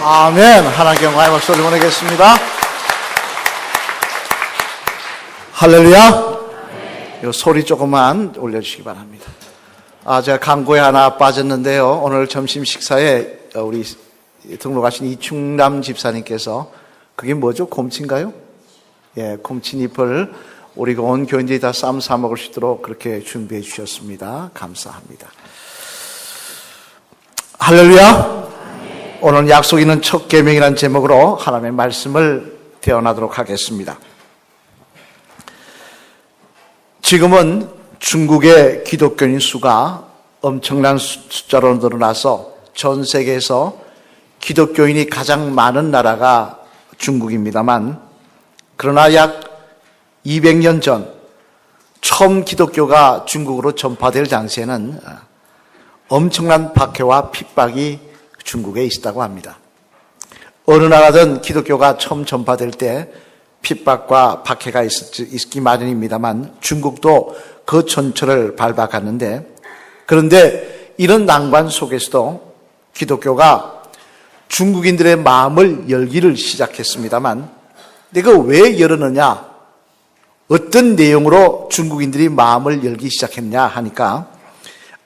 아멘. 하나님께 영광의 박수를 보내겠습니다. 할렐루야. 이 소리 조금만 올려주시기 바랍니다. 제가 광고에 하나 빠졌는데요. 오늘 점심 식사에 우리 등록하신 이충남 집사님께서 그게 뭐죠? 곰치인가요? 예, 곰치잎을 우리가 온 교인들이 다 쌈 싸 먹을 수 있도록 그렇게 준비해 주셨습니다. 감사합니다. 할렐루야. 오늘 약속 있는 첫 계명이라는 제목으로 하나님의 말씀을 대언하도록 하겠습니다. 지금은 중국의 기독교인 수가 엄청난 숫자로 늘어나서 전 세계에서 기독교인이 가장 많은 나라가 중국입니다만, 그러나 약 200년 전 처음 기독교가 중국으로 전파될 당시에는 엄청난 박해와 핍박이 중국에 있었다고 합니다. 어느 나라든 기독교가 처음 전파될 때 핍박과 박해가 있기 마련입니다만 중국도 그 전철을 밟아갔는데, 그런데 이런 난관 속에서도 기독교가 중국인들의 마음을 열기를 시작했습니다만, 내가 왜 열었느냐, 어떤 내용으로 중국인들이 마음을 열기 시작했냐 하니까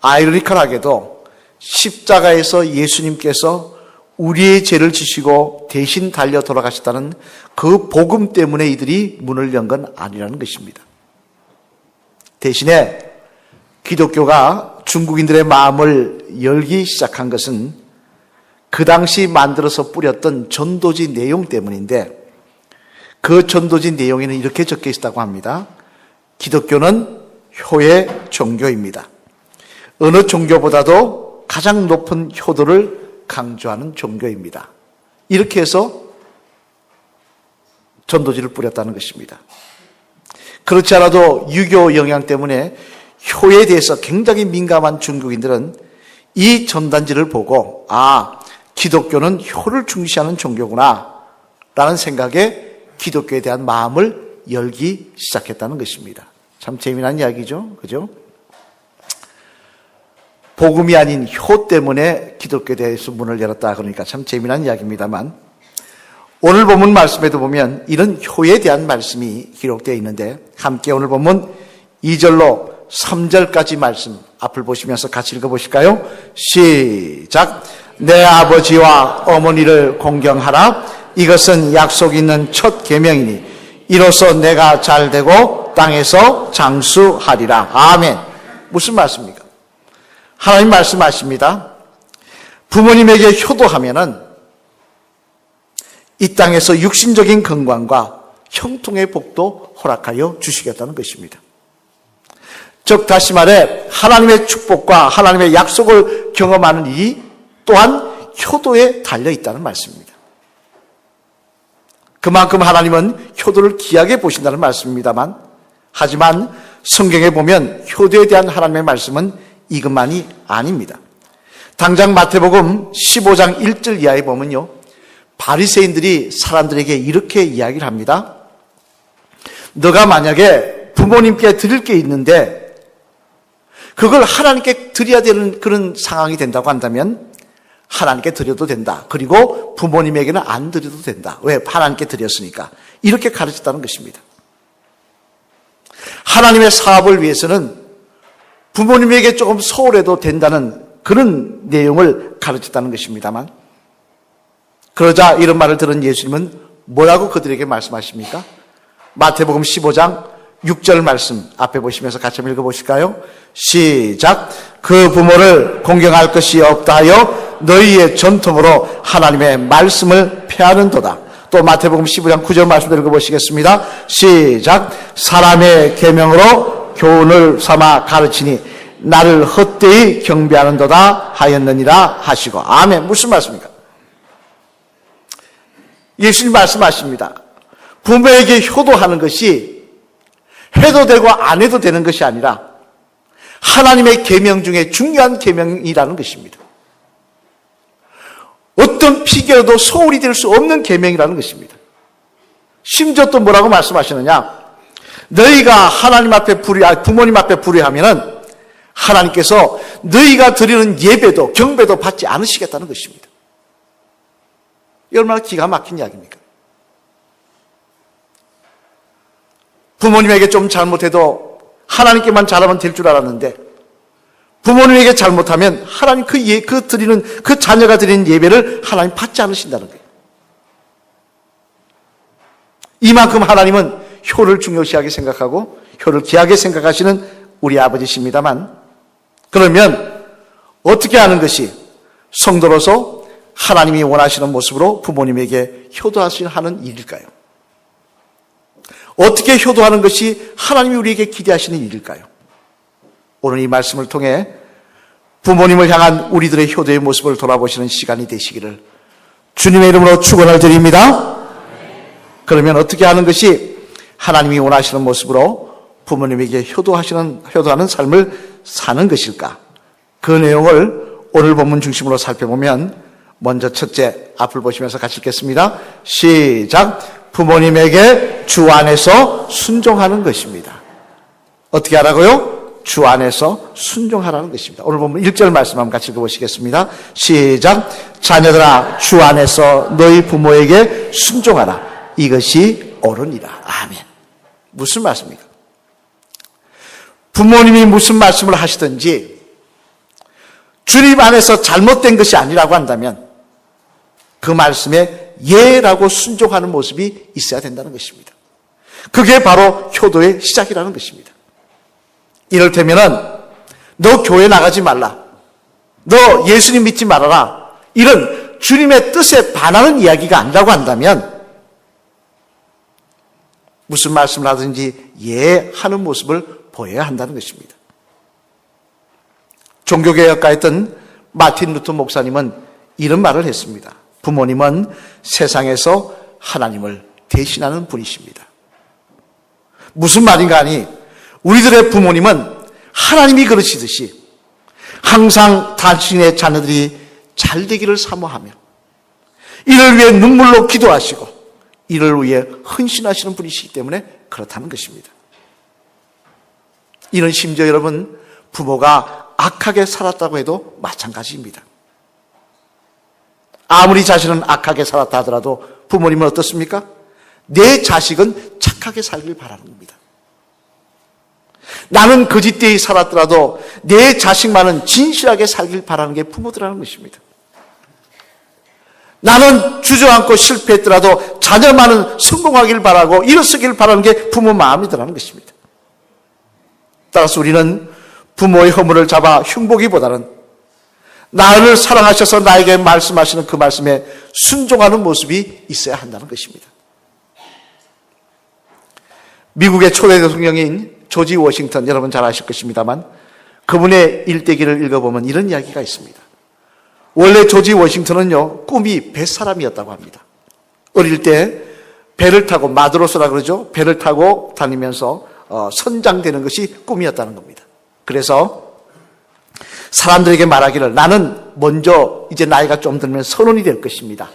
아이러니컬하게도 십자가에서 예수님께서 우리의 죄를 지시고 대신 달려 돌아가셨다는 그 복음 때문에 이들이 문을 연 건 아니라는 것입니다. 대신에 기독교가 중국인들의 마음을 열기 시작한 것은 그 당시 만들어서 뿌렸던 전도지 내용 때문인데, 그 전도지 내용에는 이렇게 적혀 있다고 합니다. 기독교는 효의 종교입니다. 어느 종교보다도 가장 높은 효도를 강조하는 종교입니다. 이렇게 해서 전도지를 뿌렸다는 것입니다. 그렇지 않아도 유교 영향 때문에 효에 대해서 굉장히 민감한 중국인들은 이 전단지를 보고 기독교는 효를 중시하는 종교구나 라는 생각에 기독교에 대한 마음을 열기 시작했다는 것입니다. 참 재미난 이야기죠. 그죠? 복음이 아닌 효 때문에 기독교에 대해서 문을 열었다 그러니까 참 재미난 이야기입니다만, 오늘 본문 말씀에도 보면 이런 효에 대한 말씀이 기록되어 있는데, 함께 오늘 본문 2절로 3절까지 말씀 앞을 보시면서 같이 읽어보실까요? 시작. 내 아버지와 어머니를 공경하라. 이것은 약속 있는 첫 계명이니 이로써 내가 잘되고 땅에서 장수하리라. 아멘. 무슨 말씀입니까? 하나님 말씀하십니다. 부모님에게 효도하면은 이 땅에서 육신적인 건강과 형통의 복도 허락하여 주시겠다는 것입니다. 즉 다시 말해 하나님의 축복과 하나님의 약속을 경험하는 일이 또한 효도에 달려 있다는 말씀입니다. 그만큼 하나님은 효도를 귀하게 보신다는 말씀입니다만, 하지만 성경에 보면 효도에 대한 하나님의 말씀은 이것만이 아닙니다. 당장 마태복음 15장 1절 이하에 보면요, 바리새인들이 사람들에게 이렇게 이야기를 합니다. 너가 만약에 부모님께 드릴 게 있는데 그걸 하나님께 드려야 되는 그런 상황이 된다고 한다면 하나님께 드려도 된다. 그리고 부모님에게는 안 드려도 된다. 왜? 하나님께 드렸으니까. 이렇게 가르쳤다는 것입니다. 하나님의 사업을 위해서는 부모님에게 조금 소홀해도 된다는 그런 내용을 가르쳤다는 것입니다만, 그러자 이런 말을 들은 예수님은 뭐라고 그들에게 말씀하십니까? 마태복음 15장 6절 말씀 앞에 보시면서 같이 한번 읽어보실까요? 시작. 그 부모를 공경할 것이 없다 하여 너희의 전통으로 하나님의 말씀을 폐하는도다. 또 마태복음 15장 9절 말씀 읽어보시겠습니다. 시작. 사람의 계명으로 교훈을 삼아 가르치니 나를 헛되이 경배하는도다 하였느니라 하시고. 아멘. 무슨 말씀입니까? 예수님 말씀하십니다. 부모에게 효도하는 것이 해도 되고 안 해도 되는 것이 아니라 하나님의 계명 중에 중요한 계명이라는 것입니다. 어떤 피겨도 소홀히 될 수 없는 계명이라는 것입니다. 심지어 또 뭐라고 말씀하시느냐? 너희가 하나님 앞에 부모님 앞에 불의하면은 하나님께서 너희가 드리는 예배도 경배도 받지 않으시겠다는 것입니다. 이 얼마나 기가 막힌 이야기입니까? 부모님에게 좀 잘못해도 하나님께만 잘하면 될 줄 알았는데 부모님에게 잘못하면 하나님 그 자녀가 드리는 예배를 하나님 받지 않으신다는 거예요. 이만큼 하나님은 효를 중요시하게 생각하고 효를 귀하게 생각하시는 우리 아버지십니다만, 그러면 어떻게 하는 것이 성도로서 하나님이 원하시는 모습으로 부모님에게 효도하는 일일까요? 어떻게 효도하는 것이 하나님이 우리에게 기대하시는 일일까요? 오늘 이 말씀을 통해 부모님을 향한 우리들의 효도의 모습을 돌아보시는 시간이 되시기를 주님의 이름으로 축원을 드립니다. 그러면 어떻게 하는 것이 하나님이 원하시는 모습으로 부모님에게 효도하는 삶을 사는 것일까? 그 내용을 오늘 본문 중심으로 살펴보면, 먼저 첫째, 앞을 보시면서 같이 읽겠습니다. 시작. 부모님에게 주 안에서 순종하는 것입니다. 어떻게 하라고요? 주 안에서 순종하라는 것입니다. 오늘 본문 1절 말씀 한번 같이 읽어보시겠습니다. 시작. 자녀들아, 주 안에서 너희 부모에게 순종하라. 이것이 옳으니라. 아멘. 무슨 말씀입니까? 부모님이 무슨 말씀을 하시든지 주님 안에서 잘못된 것이 아니라고 한다면 그 말씀에 예라고 순종하는 모습이 있어야 된다는 것입니다. 그게 바로 효도의 시작이라는 것입니다. 이를테면은 너 교회 나가지 말라, 너 예수님 믿지 말아라, 이런 주님의 뜻에 반하는 이야기가 아니라고 한다면 무슨 말씀을 하든지 예하는 모습을 보여야 한다는 것입니다. 종교개혁가였던 마틴 루터 목사님은 이런 말을 했습니다. 부모님은 세상에서 하나님을 대신하는 분이십니다. 무슨 말인가 하니 우리들의 부모님은 하나님이 그러시듯이 항상 당신의 자녀들이 잘 되기를 사모하며 이를 위해 눈물로 기도하시고 이를 위해 헌신하시는 분이시기 때문에 그렇다는 것입니다. 이는 심지어 여러분, 부모가 악하게 살았다고 해도 마찬가지입니다. 아무리 자신은 악하게 살았다 하더라도 부모님은 어떻습니까? 내 자식은 착하게 살길 바라는 겁니다. 나는 거짓되이 살았더라도 내 자식만은 진실하게 살길 바라는 게 부모들이라는 것입니다. 나는 주저앉고 실패했더라도 자녀만은 성공하길 바라고 일어서길 바라는 게 부모 마음이더라는 것입니다. 따라서 우리는 부모의 허물을 잡아 흉보기보다는 나를 사랑하셔서 나에게 말씀하시는 그 말씀에 순종하는 모습이 있어야 한다는 것입니다. 미국의 초대 대통령인 조지 워싱턴, 여러분 잘 아실 것입니다만 그분의 일대기를 읽어보면 이런 이야기가 있습니다. 원래 조지 워싱턴은요, 꿈이 뱃사람이었다고 합니다. 어릴 때 배를 타고, 마드로스라 그러죠, 배를 타고 다니면서 선장되는 것이 꿈이었다는 겁니다. 그래서 사람들에게 말하기를 나는 먼저 이제 나이가 좀 들면 선원이 될 것입니다.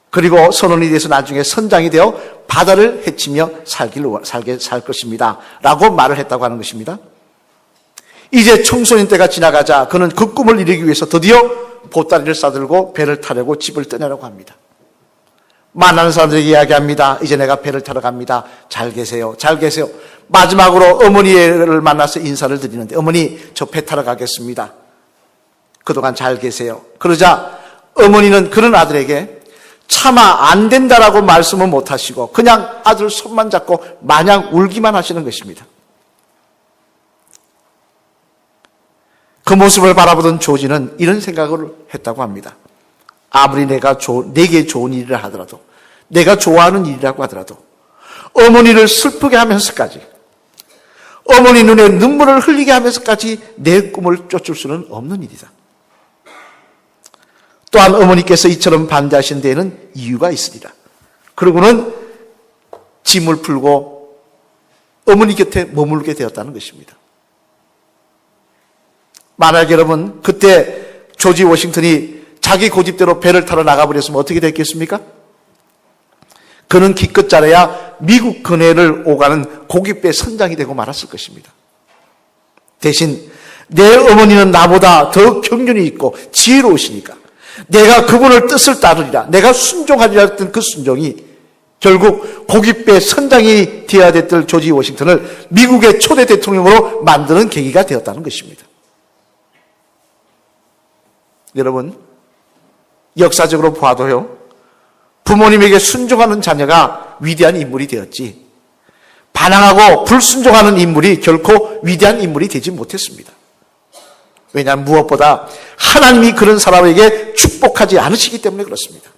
그리고 선원이 돼서 나중에 선장이 되어 바다를 헤치며 살 것입니다. 라고 말을 했다고 하는 것입니다. 이제 청소년 때가 지나가자 그는 그 꿈을 이루기 위해서 드디어 보따리를 싸들고 배를 타려고 집을 떠나려고 합니다. 만나는 사람들에게 이야기합니다. 이제 내가 배를 타러 갑니다. 잘 계세요. 잘 계세요. 마지막으로 어머니를 만나서 인사를 드리는데, 어머니, 저 배 타러 가겠습니다. 그동안 잘 계세요. 그러자 어머니는 그런 아들에게 차마 안 된다라고 말씀은 못 하시고 그냥 아들 손만 잡고 마냥 울기만 하시는 것입니다. 그 모습을 바라보던 조지는 이런 생각을 했다고 합니다. 아무리 내게 좋은 일이라 하더라도, 내가 좋아하는 일이라고 하더라도 어머니를 슬프게 하면서까지, 어머니 눈에 눈물을 흘리게 하면서까지 내 꿈을 쫓을 수는 없는 일이다. 또한 어머니께서 이처럼 반대하신 데에는 이유가 있으리라. 그러고는 짐을 풀고 어머니 곁에 머물게 되었다는 것입니다. 만약 여러분 그때 조지 워싱턴이 자기 고집대로 배를 타러 나가버렸으면 어떻게 됐겠습니까? 그는 기껏 잘해야 미국 근해를 오가는 고깃배 선장이 되고 말았을 것입니다. 대신 내 어머니는 나보다 더 경륜이 있고 지혜로우시니까 내가 그분의 뜻을 따르리라, 내가 순종하리라 했던 그 순종이 결국 고깃배 선장이 되어야 됐던 조지 워싱턴을 미국의 초대 대통령으로 만드는 계기가 되었다는 것입니다. 여러분, 역사적으로 봐도요, 부모님에게 순종하는 자녀가 위대한 인물이 되었지, 반항하고 불순종하는 인물이 결코 위대한 인물이 되지 못했습니다. 왜냐하면 무엇보다 하나님이 그런 사람에게 축복하지 않으시기 때문에 그렇습니다.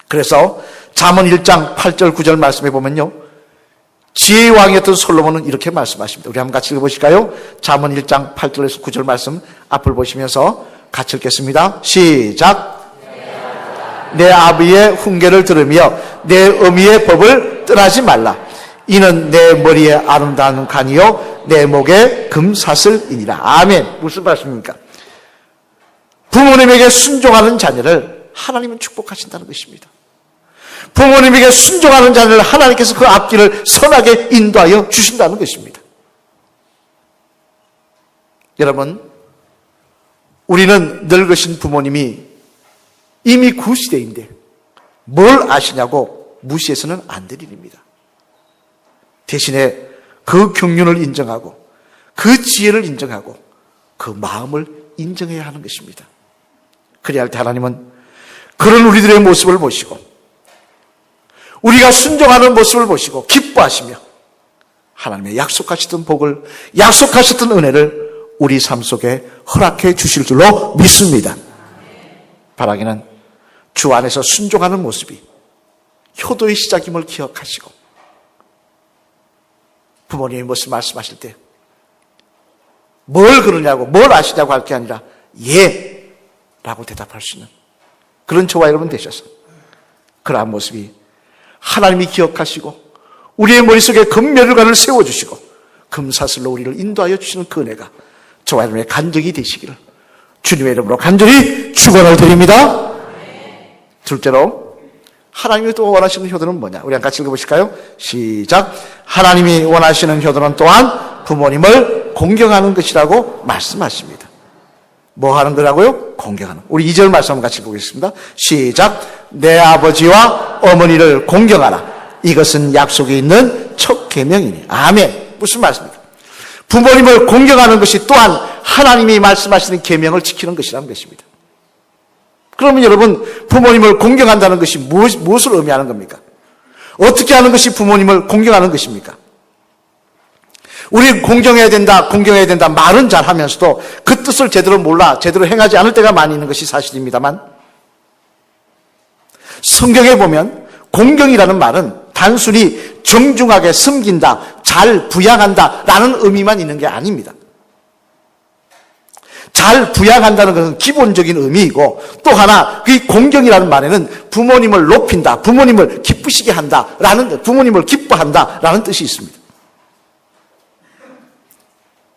그래서 잠언 1장 8절 9절 말씀해 보면요, 지혜의 왕이었던 솔로몬은 이렇게 말씀하십니다. 우리 한번 같이 읽어보실까요? 잠언 1장 8절에서 9절 말씀 앞을 보시면서 같이 읽겠습니다. 시작. 내 아비의 훈계를 들으며 내 어미의 법을 떠나지 말라. 이는 내 머리에 아름다운 간이요 내 목에 금사슬이니라. 아멘. 무슨 말씀입니까? 부모님에게 순종하는 자녀를 하나님은 축복하신다는 것입니다. 부모님에게 순종하는 자녀를 하나님께서 그 앞길을 선하게 인도하여 주신다는 것입니다. 여러분, 우리는 늙으신 부모님이 이미 구시대인데 뭘 아시냐고 무시해서는 안 될 일입니다. 대신에 그 경륜을 인정하고 그 지혜를 인정하고 그 마음을 인정해야 하는 것입니다. 그래야 할 때 하나님은 그런 우리들의 모습을 보시고 우리가 순종하는 모습을 보시고 기뻐하시며 하나님의 약속하셨던 복을, 약속하셨던 은혜를 우리 삶 속에 허락해 주실 줄로 믿습니다. 바라기는 주 안에서 순종하는 모습이 효도의 시작임을 기억하시고 부모님의 모습 말씀하실 때 뭘 그러냐고, 뭘 아시냐고 할 게 아니라 예 라고 대답할 수 있는 그런 저와 여러분 되셔서 그러한 모습이 하나님이 기억하시고 우리의 머릿속에 금멸관을 세워주시고 금사슬로 우리를 인도하여 주시는 그 은혜가 저와 여러분의 간증이 되시기를 주님의 이름으로 간절히 축원을 드립니다. 둘째로 하나님이 또 원하시는 효도는 뭐냐? 우리 같이 읽어보실까요? 시작. 하나님이 원하시는 효도는 또한 부모님을 공경하는 것이라고 말씀하십니다. 뭐 하는 거라고요? 공경하는. 우리 2절 말씀 한번 같이 보겠습니다. 시작. 내 아버지와 어머니를 공경하라. 이것은 약속이 있는 첫 계명이니. 아멘. 무슨 말씀입니까? 부모님을 공경하는 것이 또한 하나님이 말씀하시는 계명을 지키는 것이라는 것입니다. 그러면 여러분, 부모님을 공경한다는 것이 무엇을 의미하는 겁니까? 어떻게 하는 것이 부모님을 공경하는 것입니까? 우리 공경해야 된다 말은 잘 하면서도 그 뜻을 제대로 몰라 제대로 행하지 않을 때가 많이 있는 것이 사실입니다만, 성경에 보면 공경이라는 말은 단순히 정중하게 섬긴다, 잘 부양한다 라는 의미만 있는 게 아닙니다. 잘 부양한다는 것은 기본적인 의미이고, 또 하나 그 공경이라는 말에는 부모님을 높인다, 부모님을 기쁘시게 한다 라는, 부모님을 기뻐한다 라는 뜻이 있습니다.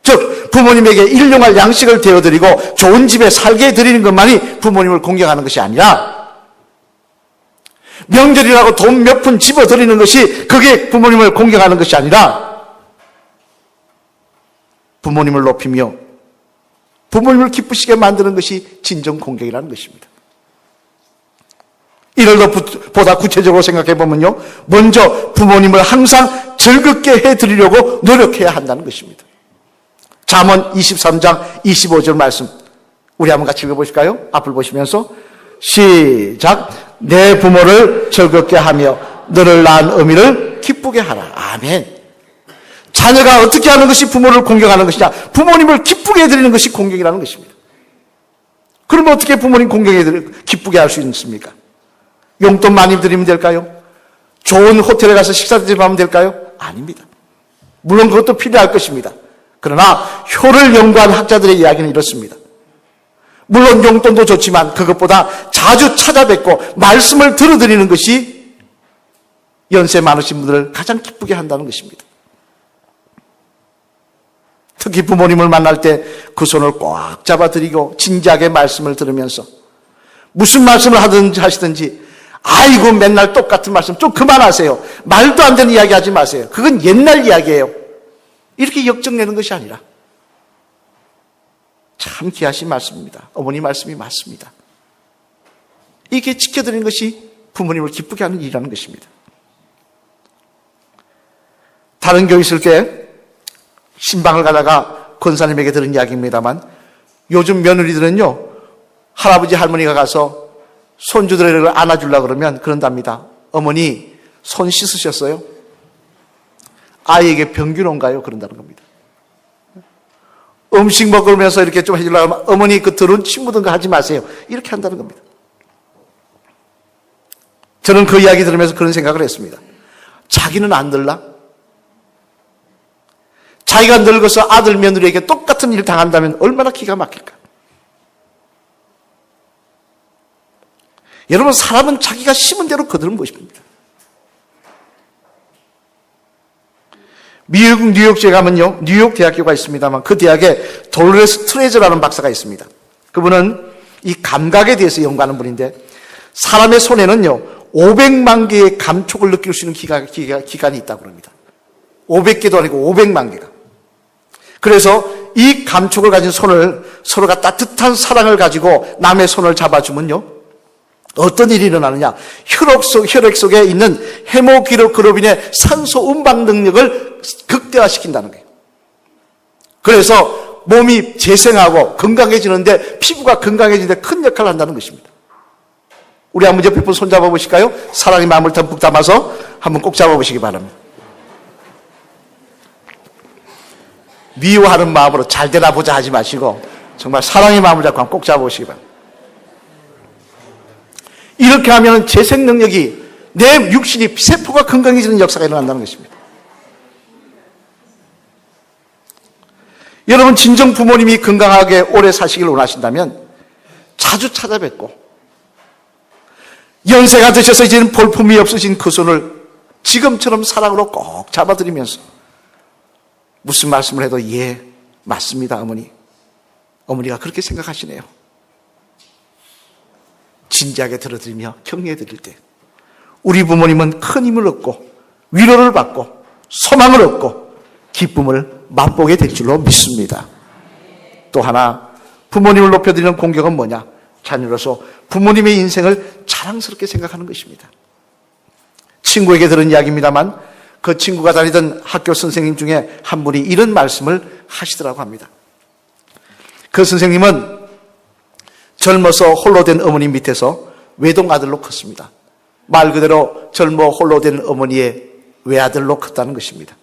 즉 부모님에게 일용할 양식을 되어드리고 좋은 집에 살게 해드리는 것만이 부모님을 공경하는 것이 아니라, 명절이라고 돈 몇 푼 집어드리는 것이 그게 부모님을 공경하는 것이 아니라, 부모님을 높이며 부모님을 기쁘시게 만드는 것이 진정 공경이라는 것입니다. 이를 더 보다 구체적으로 생각해 보면요, 먼저 부모님을 항상 즐겁게 해드리려고 노력해야 한다는 것입니다. 잠언 23장 25절 말씀 우리 한번 같이 읽어보실까요? 앞을 보시면서 시작. 내 부모를 즐겁게 하며 너를 낳은 어미를 기쁘게 하라. 아멘. 자녀가 어떻게 하는 것이 부모를 공경하는 것이냐? 부모님을 기쁘게 해드리는 것이 공경이라는 것입니다. 그러면 어떻게 부모님 기쁘게 할 수 있습니까? 용돈 많이 드리면 될까요? 좋은 호텔에 가서 식사 드리면 될까요? 아닙니다. 물론 그것도 필요할 것입니다. 그러나 효를 연구한 학자들의 이야기는 이렇습니다. 물론 용돈도 좋지만 그것보다 자주 찾아뵙고 말씀을 들어드리는 것이 연세 많으신 분들을 가장 기쁘게 한다는 것입니다. 특히 부모님을 만날 때 그 손을 꽉 잡아드리고 진지하게 말씀을 들으면서 무슨 말씀을 하시든지 아이고 맨날 똑같은 말씀 좀 그만하세요. 말도 안 되는 이야기 하지 마세요. 그건 옛날 이야기예요. 이렇게 역정내는 것이 아니라 참 귀하신 말씀입니다. 어머니 말씀이 맞습니다. 이게 지켜드리는 것이 부모님을 기쁘게 하는 일이라는 것입니다. 다른 교회 있을 때 신방을 가다가 권사님에게 들은 이야기입니다만 요즘 며느리들은요, 할아버지 할머니가 가서 손주들을 안아주려고 그러면 그런답니다. 어머니 손 씻으셨어요? 아이에게 병균온가요? 그런다는 겁니다. 음식 먹으면서 이렇게 좀 해주려고 하면 어머니 그 더러운 침 묻은 거 하지 마세요. 이렇게 한다는 겁니다. 저는 그 이야기 들으면서 그런 생각을 했습니다. 자기는 안 들라? 자기가 늙어서 아들 며느리에게 똑같은 일을 당한다면 얼마나 기가 막힐까? 여러분, 사람은 자기가 심은 대로 거두는 것입니다. 미국 뉴욕주에 가면요, 뉴욕 대학교가 있습니다만 그 대학에 돌레스 트레저라는 박사가 있습니다. 그분은 이 감각에 대해서 연구하는 분인데 사람의 손에는요 500만 개의 감촉을 느낄 수 있는 기관이 있다고 합니다. 500개도 아니고 500만 개가. 그래서 이 감촉을 가진 손을 서로가 따뜻한 사랑을 가지고 남의 손을 잡아주면요 어떤 일이 일어나느냐, 혈액 속에 있는 헤모글로빈의 산소 운반 능력을 극대화시킨다는 거예요. 그래서 몸이 재생하고 건강해지는데, 피부가 건강해지는데 큰 역할을 한다는 것입니다. 우리 한번 옆에 분 손잡아 보실까요? 사랑의 마음을 듬뿍 담아서 한번 꼭 잡아보시기 바랍니다. 미워하는 마음으로 잘 되나 보자 하지 마시고 정말 사랑의 마음을 잡고 꼭 잡아보시기 바랍니다. 이렇게 하면 재생 능력이, 내 육신이, 세포가 건강해지는 역사가 일어난다는 것입니다. 여러분, 진정 부모님이 건강하게 오래 사시길 원하신다면 자주 찾아뵙고, 연세가 드셔서 이제는 볼품이 없으신 그 손을 지금처럼 사랑으로 꼭 잡아드리면서 무슨 말씀을 해도 예, 맞습니다, 어머니. 어머니가 그렇게 생각하시네요. 진지하게 들어드리며 격려해 드릴 때 우리 부모님은 큰 힘을 얻고 위로를 받고 소망을 얻고 기쁨을 맛보게 될 줄로 믿습니다. 또 하나, 부모님을 높여드리는 공격은 뭐냐? 자녀로서 부모님의 인생을 자랑스럽게 생각하는 것입니다. 친구에게 들은 이야기입니다만 그 친구가 다니던 학교 선생님 중에 한 분이 이런 말씀을 하시더라고 합니다. 그 선생님은 젊어서 홀로 된 어머니 밑에서 외동아들로 컸습니다. 말 그대로 젊어 홀로 된 어머니의 외아들로 컸다는 것입니다.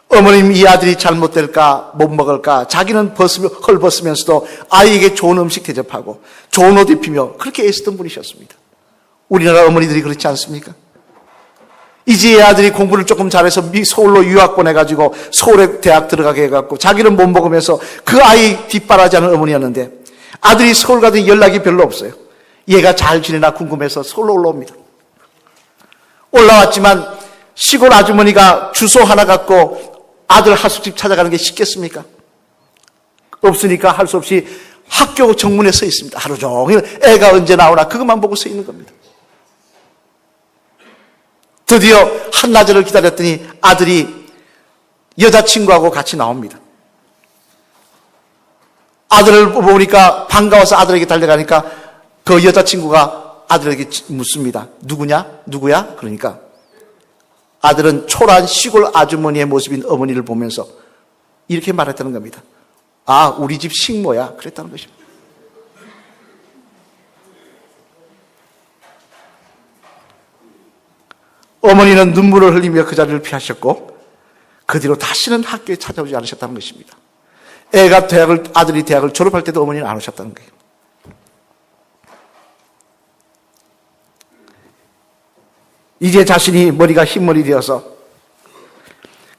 어머님, 이 아들이 잘못될까, 못 먹을까, 자기는 헐벗으면서도 아이에게 좋은 음식 대접하고 좋은 옷 입히며 그렇게 애쓰던 분이셨습니다. 우리나라 어머니들이 그렇지 않습니까? 이제 아들이 공부를 조금 잘해서 서울로 유학 보내가지고 서울에 대학 들어가게 해갖고 자기는 못 먹으면서 그 아이 뒷바라지하는 어머니였는데, 아들이 서울 가더니 연락이 별로 없어요. 얘가 잘 지내나 궁금해서 서울로 올라옵니다. 올라왔지만 시골 아주머니가 주소 하나 갖고 아들 하숙집 찾아가는 게 쉽겠습니까? 없으니까 할 수 없이 학교 정문에 서 있습니다. 하루 종일 애가 언제 나오나 그것만 보고 서 있는 겁니다. 드디어 한나절을 기다렸더니 아들이 여자친구하고 같이 나옵니다. 아들을 보니까 반가워서 아들에게 달려가니까 그 여자친구가 아들에게 묻습니다. 누구야? 그러니까 아들은 초라한 시골 아주머니의 모습인 어머니를 보면서 이렇게 말했다는 겁니다. 아, 우리 집 식모야. 그랬다는 것입니다. 어머니는 눈물을 흘리며 그 자리를 피하셨고 그 뒤로 다시는 학교에 찾아오지 않으셨다는 것입니다. 아들이 대학을 졸업할 때도 어머니는 안 오셨다는 거예요. 이제 자신이 머리가 흰머리 되어서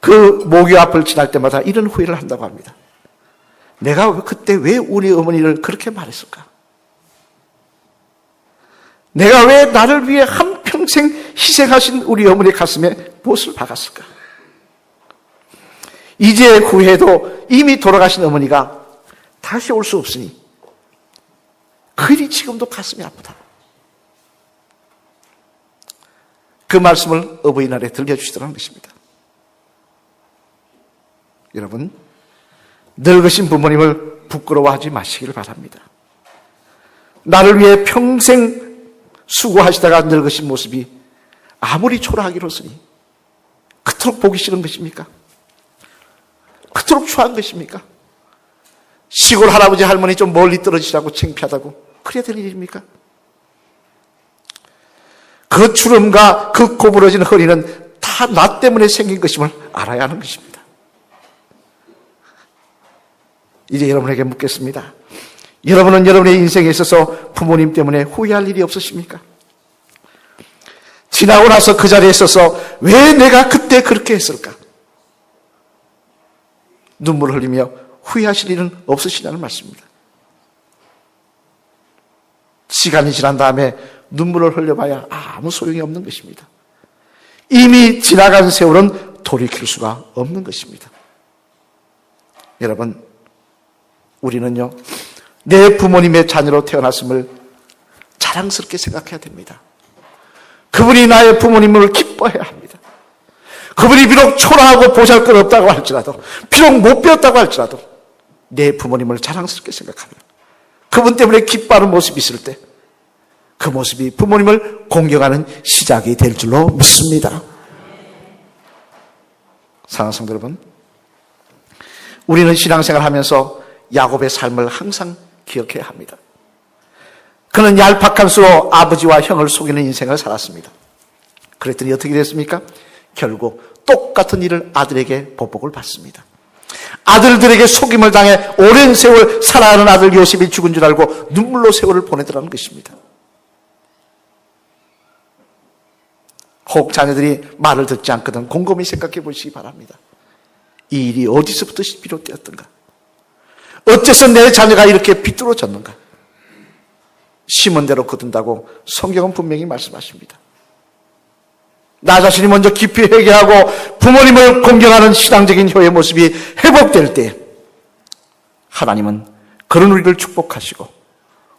그 모교 앞을 지날 때마다 이런 후회를 한다고 합니다. 내가 그때 왜 우리 어머니를 그렇게 말했을까? 내가 왜 나를 위해 한평생 희생하신 우리 어머니 가슴에 무엇을 박았을까? 이제 후회해도 이미 돌아가신 어머니가 다시 올 수 없으니 그 일이 지금도 가슴이 아프다. 그 말씀을 어버이날에 들려주시더라는 것입니다. 여러분, 늙으신 부모님을 부끄러워하지 마시기를 바랍니다. 나를 위해 평생 수고하시다가 늙으신 모습이 아무리 초라하기로서니 그토록 보기 싫은 것입니까? 그토록 추한 것입니까? 시골 할아버지 할머니 좀 멀리 떨어지라고 창피하다고 그래야 될 일입니까? 그 주름과 그 고부러진 허리는 다 나 때문에 생긴 것임을 알아야 하는 것입니다. 이제 여러분에게 묻겠습니다. 여러분은 여러분의 인생에 있어서 부모님 때문에 후회할 일이 없으십니까? 지나고 나서 그 자리에 있어서 왜 내가 그때 그렇게 했을까? 눈물을 흘리며 후회하실 일은 없으시냐는 말씀입니다. 시간이 지난 다음에 눈물을 흘려봐야 아무 소용이 없는 것입니다. 이미 지나간 세월은 돌이킬 수가 없는 것입니다. 여러분, 우리는요, 내 부모님의 자녀로 태어났음을 자랑스럽게 생각해야 됩니다. 그분이 나의 부모님을 기뻐해야 합니다. 그분이 비록 초라하고 보잘것없다고 할지라도, 비록 못 배웠다고 할지라도 내 부모님을 자랑스럽게 생각하며 그분 때문에 기뻐하는 모습이 있을 때 그 모습이 부모님을 공경하는 시작이 될 줄로 믿습니다. 사랑하는 성도 여러분, 우리는 신앙생활을 하면서 야곱의 삶을 항상 기억해야 합니다. 그는 얄팍한 수로 아버지와 형을 속이는 인생을 살았습니다. 그랬더니 어떻게 됐습니까? 결국 똑같은 일을 아들에게 보복을 받습니다. 아들들에게 속임을 당해 오랜 세월 살아가는 아들 요셉이 죽은 줄 알고 눈물로 세월을 보내더라는 것입니다. 혹 자녀들이 말을 듣지 않거든 곰곰이 생각해 보시기 바랍니다. 이 일이 어디서부터 비롯되었던가? 어째서 내 자녀가 이렇게 비뚤어졌는가? 심은 대로 거둔다고 성경은 분명히 말씀하십니다. 나 자신이 먼저 깊이 회개하고 부모님을 공경하는 신앙적인 효의 모습이 회복될 때 하나님은 그런 우리를 축복하시고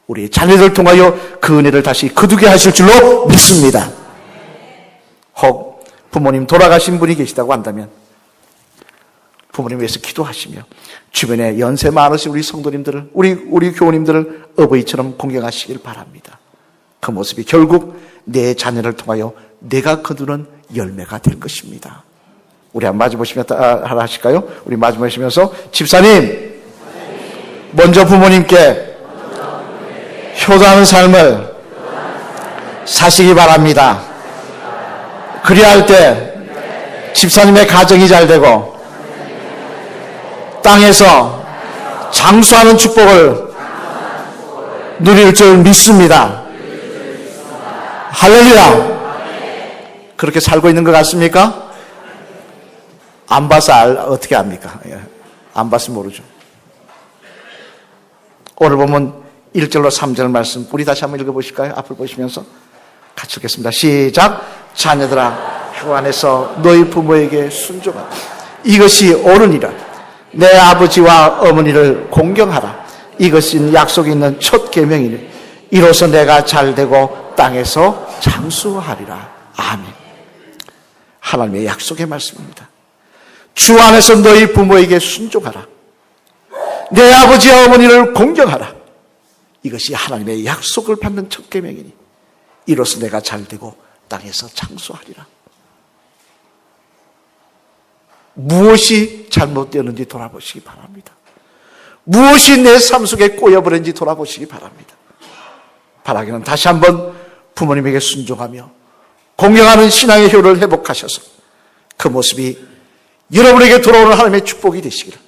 우리 자녀들 통하여 그 은혜를 다시 거두게 하실 줄로 믿습니다. 혹 부모님 돌아가신 분이 계시다고 한다면 부모님 위해서 기도하시며 주변에 연세 많으신 우리 성도님들을 우리 교우님들을 어버이처럼 공경하시길 바랍니다. 그 모습이 결국 내 자녀를 통하여 내가 거두는 열매가 될 것입니다. 우리 한번 마주보시면 하나 하실까요? 우리 마주보시면서 집사님 먼저 부모님께 효도하는 삶을 사시기 바랍니다. 그래야 할 때 집사님의 가정이 잘 되고 땅에서 장수하는 축복을 누릴 줄 믿습니다. 할렐루야. 그렇게 살고 있는 것 같습니까? 안 봐서 어떻게 압니까? 안 봐서 모르죠. 오늘 보면 1절로 3절 말씀 우리 다시 한번 읽어보실까요? 앞을 보시면서 같이 읽겠습니다. 시작. 자녀들아 주 안에서 너희 부모에게 순종하라. 이것이 옳으니라. 내 아버지와 어머니를 공경하라. 이것은 약속이 있는 첫 계명이니 이로써 내가 잘되고 땅에서 장수하리라. 아멘. 하나님의 약속의 말씀입니다. 주 안에서 너희 부모에게 순종하라. 내 아버지와 어머니를 공경하라. 이것이 하나님의 약속을 받는 첫 계명이니 이로써 내가 잘되고 땅에서 장수하리라. 무엇이 잘못되었는지 돌아보시기 바랍니다. 무엇이 내 삶 속에 꼬여버렸는지 돌아보시기 바랍니다. 바라기는 다시 한번 부모님에게 순종하며 공경하는 신앙의 효를 회복하셔서 그 모습이 여러분에게 돌아오는 하나님의 축복이 되시기를,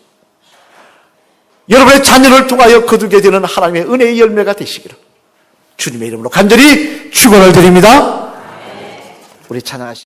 여러분의 자녀를 통하여 거두게 되는 하나님의 은혜의 열매가 되시기를 주님의 이름으로 간절히 축원을 드립니다. 우리 찬양하시